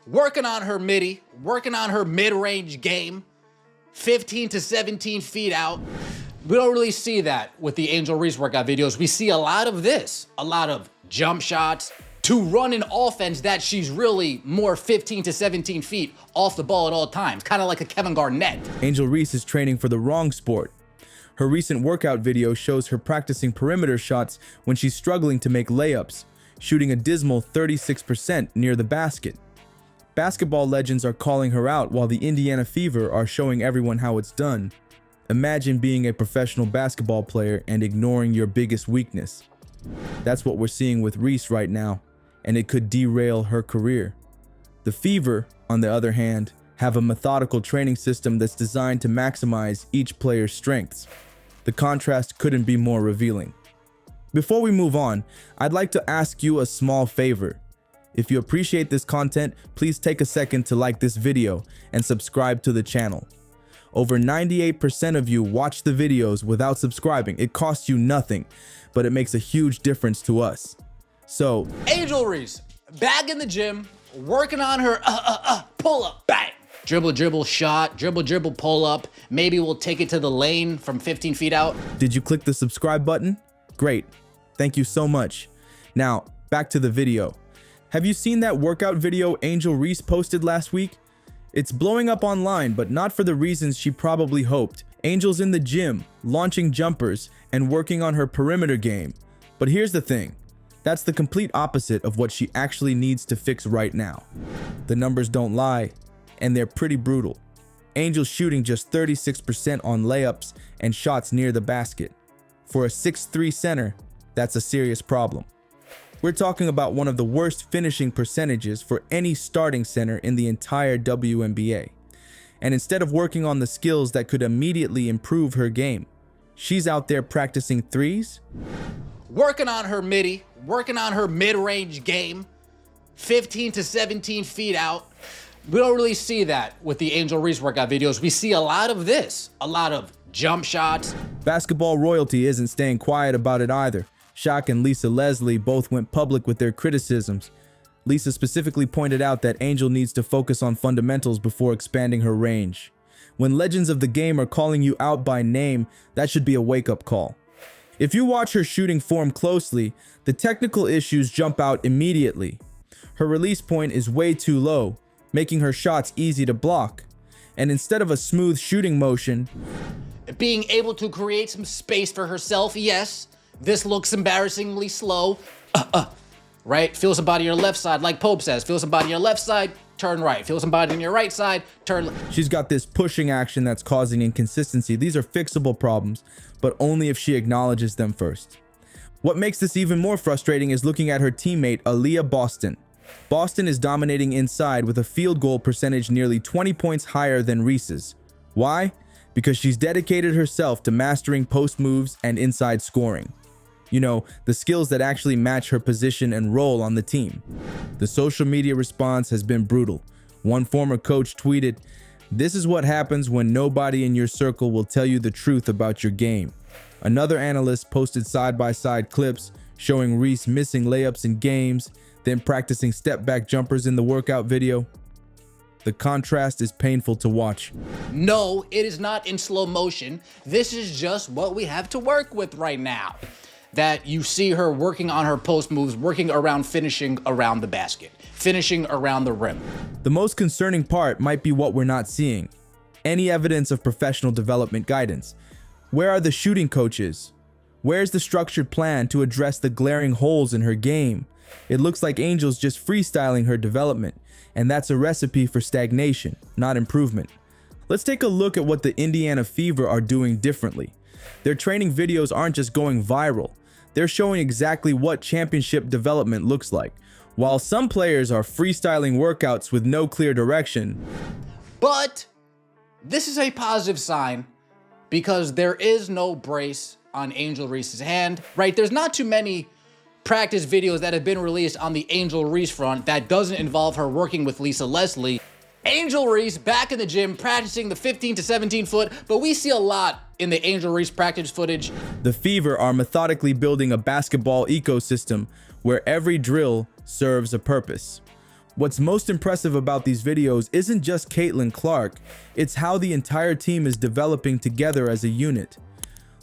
working on her midi, working on her mid-range game, 15 to 17 feet out. We don't really see that with the Angel Reese workout videos. We see a lot of this, a lot of jump shots to run an offense that she's really more 15 to 17 feet off the ball at all times, kind of like a Kevin Garnett. Angel Reese is training for the wrong sport. Her recent workout video shows her practicing perimeter shots when she's struggling to make layups, shooting a dismal 36% near the basket. Basketball legends are calling her out while the Indiana Fever are showing everyone how it's done. Imagine being a professional basketball player and ignoring your biggest weakness. That's what we're seeing with Reese right now, and it could derail her career. The Fever, on the other hand, have a methodical training system that's designed to maximize each player's strengths. The contrast couldn't be more revealing. Before we move on, I'd like to ask you a small favor. If you appreciate this content, please take a second to like this video and subscribe to the channel. Over 98% of you watch the videos without subscribing. It costs you nothing, but it makes a huge difference to us. So, Angel Reese, back in the gym, working on her pull up, bang. Dribble, dribble, shot, dribble, dribble, pull up. Maybe we'll take it to the lane from 15 feet out. Did you click the subscribe button? Great. Thank you so much. Now, back to the video. Have you seen that workout video Angel Reese posted last week? It's blowing up online, but not for the reasons she probably hoped. Angel's in the gym, launching jumpers, and working on her perimeter game. But here's the thing. That's the complete opposite of what she actually needs to fix right now. The numbers don't lie, and they're pretty brutal. Angel's shooting just 36% on layups and shots near the basket. For a 6'3" center, that's a serious problem. We're talking about one of the worst finishing percentages for any starting center in the entire WNBA. And instead of working on the skills that could immediately improve her game, she's out there practicing threes, working on her midi, working on her mid-range game, 15 to 17 feet out. We don't really see that with the Angel Reese workout videos. We see a lot of this, a lot of jump shots. Basketball royalty isn't staying quiet about it either. Shaq and Lisa Leslie both went public with their criticisms. Lisa specifically pointed out that Angel needs to focus on fundamentals before expanding her range. When legends of the game are calling you out by name, that should be a wake-up call. If you watch her shooting form closely, the technical issues jump out immediately. Her release point is way too low, making her shots easy to block. And instead of a smooth shooting motion, being able to create some space for herself, yes. This looks embarrassingly slow. Right? Feel somebody on your left side, like Pope says. Feel somebody on your left side, turn right. Feel somebody on your right side, turn left. She's got this pushing action that's causing inconsistency. These are fixable problems, but only if she acknowledges them first. What makes this even more frustrating is looking at her teammate, Aaliyah Boston. Boston is dominating inside with a field goal percentage nearly 20 points higher than Reese's. Why? Because she's dedicated herself to mastering post moves and inside scoring. You know, the skills that actually match her position and role on the team. The social media response has been brutal. One former coach tweeted, "This is what happens when nobody in your circle will tell you the truth about your game." Another analyst posted side-by-side clips showing Reese missing layups in games, then practicing step-back jumpers in the workout video. The contrast is painful to watch. No, it is not in slow motion. This is just what we have to work with right now. That you see her working on her post moves, working around finishing around the basket, finishing around the rim. The most concerning part might be what we're not seeing. Any evidence of professional development guidance. Where are the shooting coaches? Where's the structured plan to address the glaring holes in her game? It looks like Angel's just freestyling her development, and that's a recipe for stagnation, not improvement. Let's take a look at what the Indiana Fever are doing differently. Their training videos aren't just going viral. They're showing exactly what championship development looks like. While some players are freestyling workouts with no clear direction. But this is a positive sign because there is no brace on Angel Reese's hand, right? There's not too many practice videos that have been released on the Angel Reese front that doesn't involve her working with Lisa Leslie. Angel Reese back in the gym practicing the 15 to 17 foot, but we see a lot in the Angel Reese practice footage. The Fever are methodically building a basketball ecosystem where every drill serves a purpose. What's most impressive about these videos isn't just Caitlin Clark, it's how the entire team is developing together as a unit.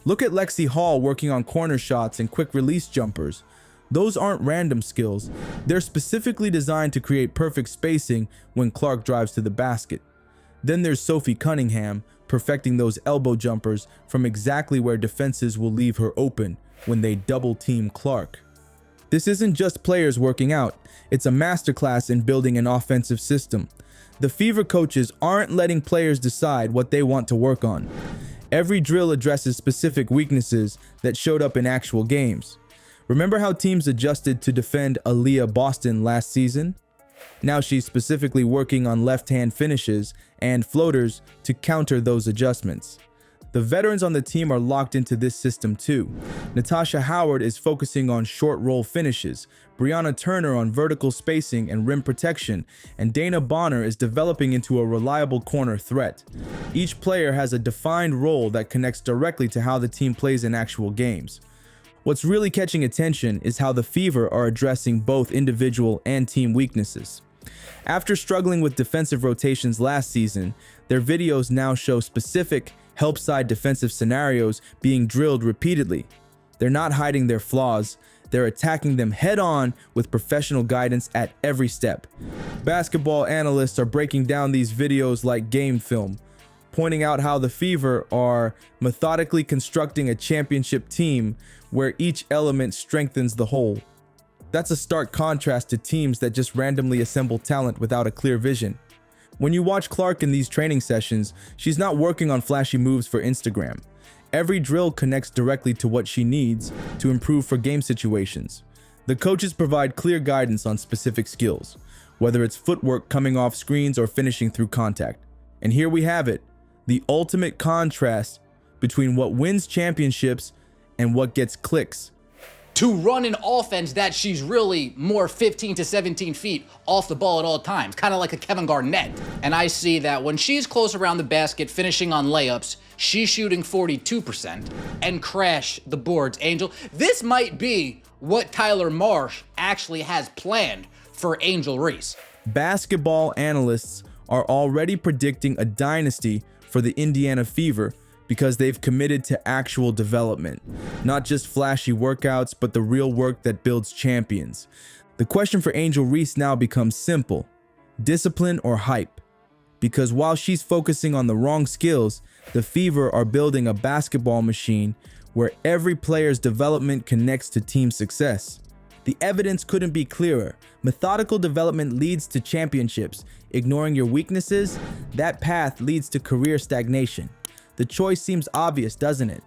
Look at Lexi Hall working on corner shots and quick release jumpers. Those aren't random skills, they're specifically designed to create perfect spacing when Clark drives to the basket. Then there's Sophie Cunningham, perfecting those elbow jumpers from exactly where defenses will leave her open when they double team Clark. This isn't just players working out, it's a masterclass in building an offensive system. The Fever coaches aren't letting players decide what they want to work on. Every drill addresses specific weaknesses that showed up in actual games. Remember how teams adjusted to defend Aaliyah Boston last season? Now she's specifically working on left-hand finishes and floaters to counter those adjustments. The veterans on the team are locked into this system too. Natasha Howard is focusing on short roll finishes, Brianna Turner on vertical spacing and rim protection, and Dana Bonner is developing into a reliable corner threat. Each player has a defined role that connects directly to how the team plays in actual games. What's really catching attention is how the Fever are addressing both individual and team weaknesses. After struggling with defensive rotations last season, their videos now show specific help side defensive scenarios being drilled repeatedly. They're not hiding their flaws, they're attacking them head on with professional guidance at every step. Basketball analysts are breaking down these videos like game film, pointing out how the Fever are methodically constructing a championship team where each element strengthens the whole. That's a stark contrast to teams that just randomly assemble talent without a clear vision. When you watch Clark in these training sessions, she's not working on flashy moves for Instagram. Every drill connects directly to what she needs to improve for game situations. The coaches provide clear guidance on specific skills, whether it's footwork coming off screens or finishing through contact. And here we have it, the ultimate contrast between what wins championships and what gets clicks. To run an offense that she's really more 15 to 17 feet off the ball at all times, kind of like a Kevin Garnett. And I see that when she's close around the basket finishing on layups, she's shooting 42% and crash the boards, Angel. This might be what Tyler Marsh actually has planned for Angel Reese. Basketball analysts are already predicting a dynasty for the Indiana Fever because they've committed to actual development, not just flashy workouts, but the real work that builds champions. The question for Angel Reese now becomes simple: discipline or hype? Because while she's focusing on the wrong skills, the Fever are building a basketball machine where every player's development connects to team success. The evidence couldn't be clearer. Methodical development leads to championships. Ignoring your weaknesses, that path leads to career stagnation. The choice seems obvious, doesn't it?